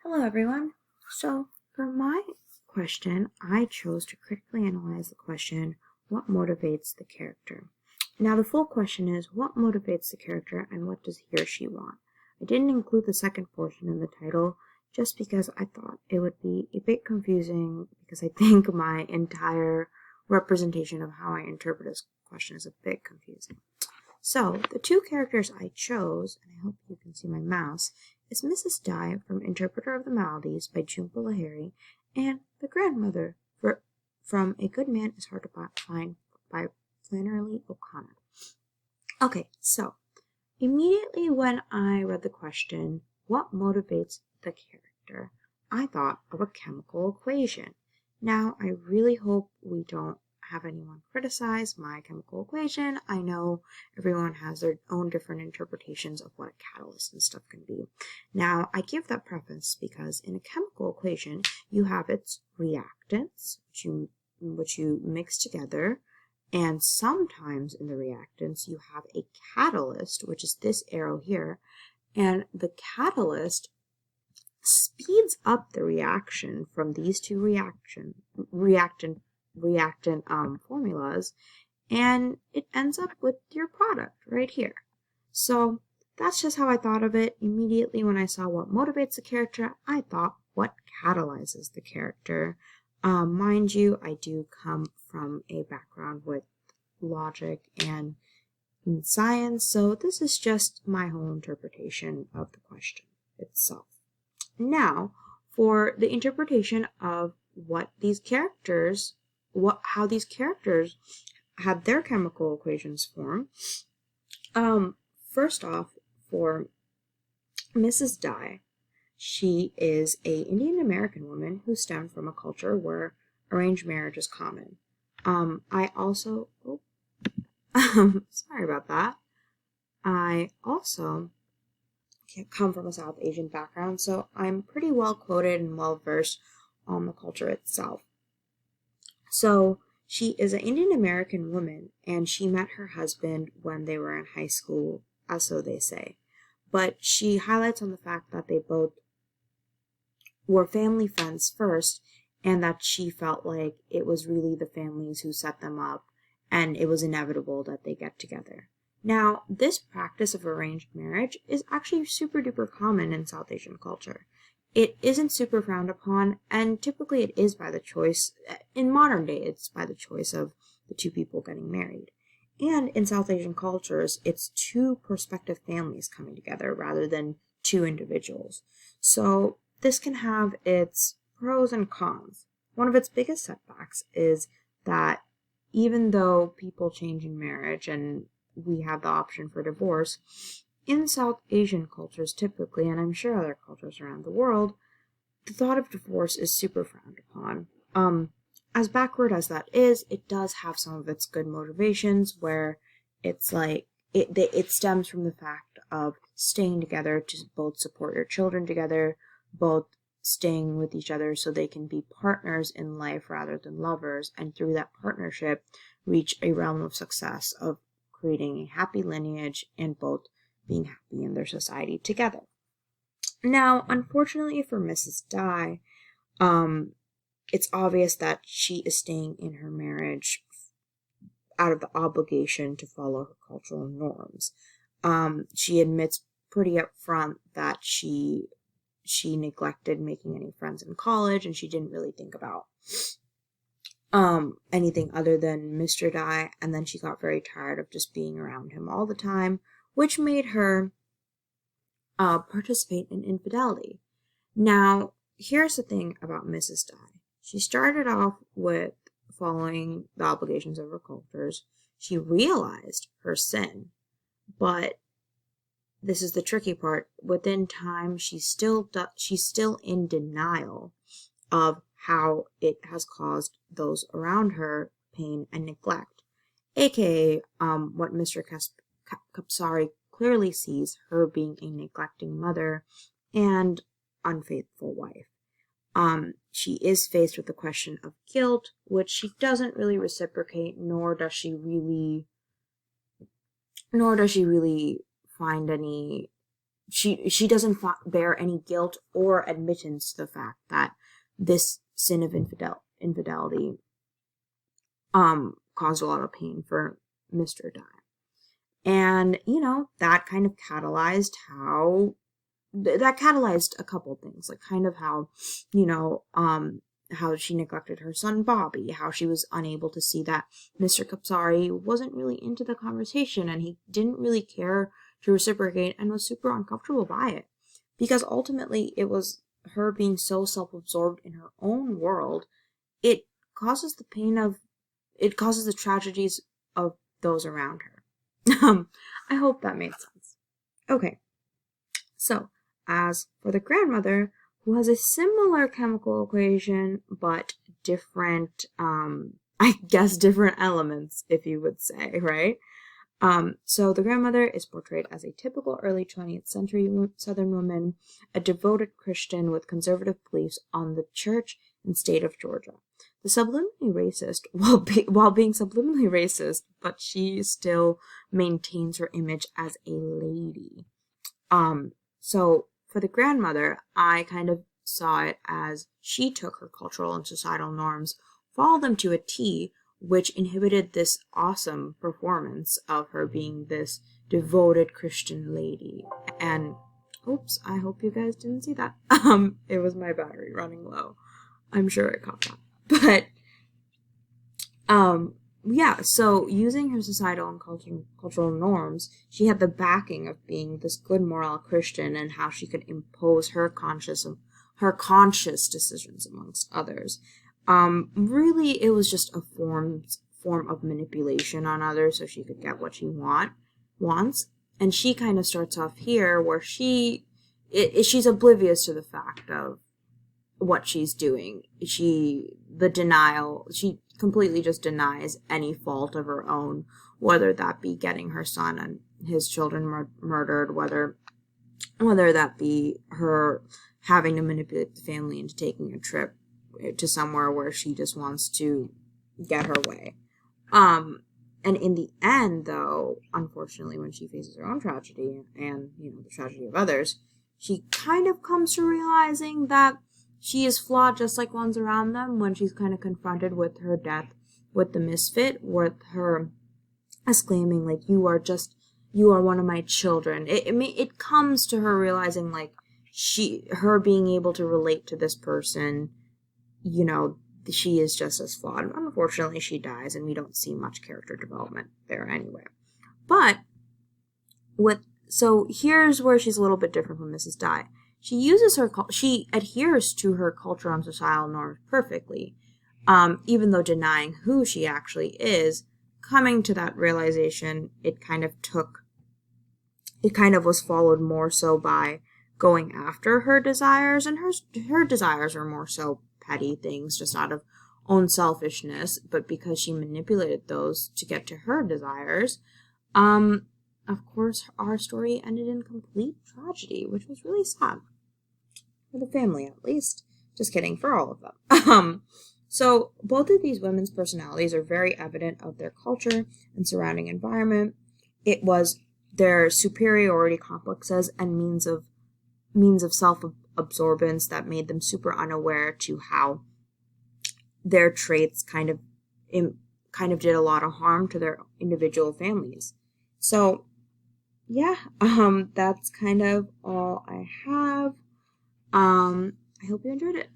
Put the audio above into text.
Hello everyone. So for my question, I chose to critically analyze the question, what motivates the character? Now the full question is, what motivates the character and what does he or she want? I didn't include the second portion in the title just because I thought it would be a bit confusing because I think my entire representation of how I interpret this question is a bit confusing. So, the two characters I chose, and I hope you can see my mouse, is Mrs. Di from Interpreter of the Maladies by Jhumpa Lahiri, and the grandmother from A Good Man is Hard to Find by Flannery O'Connor. Okay, so, immediately when I read the question, what motivates the character, I thought of a chemical equation. Now, I really hope we don't have anyone criticize my chemical equation. I know everyone has their own different interpretations of what a catalyst and stuff can be. Now, I give that preface because in a chemical equation, you have its reactants, which you mix together, and sometimes in the reactants, you have a catalyst, which is this arrow here, and the catalyst speeds up the reaction from these two reactant formulas, and it ends up with your product right here. So that's just how I thought of it. Immediately when I saw what motivates the character, I thought what catalyzes the character. Mind you, I do come from a background with logic and science, so this is just my whole interpretation of the question itself. Now, for the interpretation of how these characters had their chemical equations form. First off, for Mrs. Di, she is a Indian American woman who stemmed from a culture where arranged marriage is common. Sorry about that. I also come from a South Asian background, so I'm pretty well quoted and well versed on the culture itself. So she is an Indian American woman, and she met her husband when they were in high school, as so they say. But she highlights on the fact that they both were family friends first, and that she felt like it was really the families who set them up, and it was inevitable that they get together. Now, this practice of arranged marriage is actually super duper common in South Asian culture. It isn't super frowned upon, and typically it is by the choice, in modern day, it's by the choice of the two people getting married. And in South Asian cultures, it's two prospective families coming together rather than two individuals. So this can have its pros and cons. One of its biggest setbacks is that even though people change in marriage and we have the option for divorce, in South Asian cultures typically, and I'm sure other cultures around the world, the thought of divorce is super frowned upon. As backward as that is, it does have some of its good motivations where it's like, it stems from the fact of staying together to both support your children together, both staying with each other so they can be partners in life rather than lovers, and through that partnership reach a realm of success of creating a happy lineage and both being happy in their society together. Now, unfortunately for Mrs. Di, it's obvious that she is staying in her marriage out of the obligation to follow her cultural norms. She admits pretty upfront that she neglected making any friends in college, and she didn't really think about anything other than Mr. Di, and then she got very tired of just being around him all the time, which made her participate in infidelity. Now, here's the thing about Mrs. Di. She started off with following the obligations of her cultures. She realized her sin, but this is the tricky part. Within time, she's still in denial of how it has caused those around her pain and neglect, aka what Mr. Kapsari clearly sees her being a neglecting mother and unfaithful wife. She is faced with the question of guilt, which she doesn't really reciprocate, nor does she really find any she doesn't bear any guilt or admittance to the fact that this sin of infidelity caused a lot of pain for Mr. Dye. And, that kind of catalyzed a couple things, like kind of how, how she neglected her son Bobby, how she was unable to see that Mr. Kapsari wasn't really into the conversation and he didn't really care to reciprocate and was super uncomfortable by it. Because ultimately it was her being so self-absorbed in her own world, it causes the tragedies of those around her. I hope that made sense. Okay, so as for the grandmother, who has a similar chemical equation, but different, different elements, if you would say, right? So the grandmother is portrayed as a typical early 20th century Southern woman, a devoted Christian with conservative beliefs on the church and state of Georgia. The subliminally racist, while being subliminally racist, but she still maintains her image as a lady. So for the grandmother, I kind of saw it as she took her cultural and societal norms, followed them to a T, which inhibited this awesome performance of her being this devoted Christian lady. And, oops, I hope you guys didn't see that. It was my battery running low. I'm sure I caught that. But, so using her societal and cultural norms, she had the backing of being this good moral Christian and how she could impose her conscious decisions amongst others. Really, it was just a form of manipulation on others so she could get what she wants. And she kind of starts off here where she's oblivious to the fact of what she's doing. She completely just denies any fault of her own, whether that be getting her son and his children murdered, whether that be her having to manipulate the family into taking a trip to somewhere where she just wants to get her way. And in the end, though, unfortunately, when she faces her own tragedy and, the tragedy of others, she kind of comes to realizing that she is flawed just like ones around them when she's kind of confronted with her death, with the misfit, with her exclaiming, like, you are one of my children. It comes to her realizing, like, her being able to relate to this person, she is just as flawed. Unfortunately, she dies, and we don't see much character development there anyway. But so here's where she's a little bit different from Mrs. Dye. She adheres to her cultural and societal norms perfectly, even though denying who she actually is. Coming to that realization, it kind of was followed more so by going after her desires, and her desires are more so petty things, just out of own selfishness, but because she manipulated those to get to her desires, of course, our story ended in complete tragedy, which was really sad. For the family, at least. Just kidding, for all of them. So, both of these women's personalities are very evident of their culture and surrounding environment. It was their superiority complexes and means of self-absorbance that made them super unaware to how their traits kind of did a lot of harm to their individual families. So, yeah, that's kind of all I have. I hope you enjoyed it.